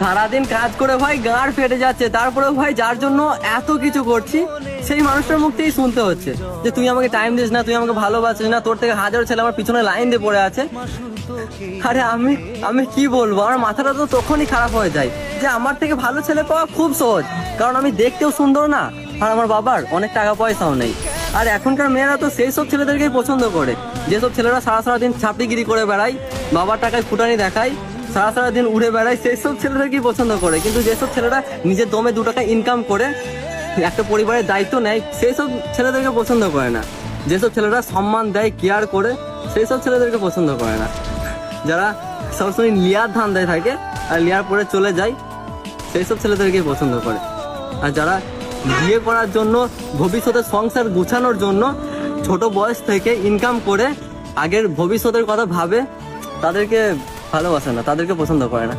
সারাদিন কাজ করে ভাই গাঁড় ফেটে যাচ্ছে, তারপরে ভাই যার জন্য এত কিছু করছি সেই মানুষটার মুখ থেকেই শুনতে হচ্ছে যে তুই আমাকে টাইম দিস না, তুই আমাকে ভালোবাসিস না, তোর থেকে হাজারো ছেলে আমার পিছনে লাইন দিয়ে পড়ে আছে। আরে আমি আমি কি বলবো, আমার মাথাটা তো তখনই খারাপ হয়ে যায় যে আমার থেকে ভালো ছেলে পাওয়া খুব সহজ, কারণ আমি দেখতেও সুন্দর না, আর আমার বাবার অনেক টাকা পয়সাও নেই। আর এখনকার মেয়েরা তো সেই সব ছেলেদেরকেই পছন্দ করে, যেসব ছেলেরা সারাদিন ছাপড়িগিরি করে বেড়ায়, বাবার টাকায় ফুটানি দেখায়, সারাদিন উড়ে বেড়ায়, সেই সব ছেলেদেরকেই পছন্দ করে। কিন্তু যেসব ছেলেরা নিজের দমে 2 টাকা ইনকাম করে একটা পরিবারের দায়িত্ব নেয়, সেই সব ছেলেদেরকে পছন্দ করে না। যেসব ছেলেরা সম্মান দেয়, কেয়ার করে, সেই সব ছেলেদেরকে পছন্দ করে না। যারা সবসময় লিয়ার ধান্দায় থাকে আর লিয়ার পরে চলে যায়, সেই সব ছেলেদেরকেই পছন্দ করে। আর যারা বিয়ে করার জন্য, ভবিষ্যতে সংসার গুছানোর জন্য ছোট বয়স থেকে ইনকাম করে আগের ভবিষ্যতের কথা ভাবে, তাদেরকে ভালোবাসে না, তাদেরকে পছন্দ করে না।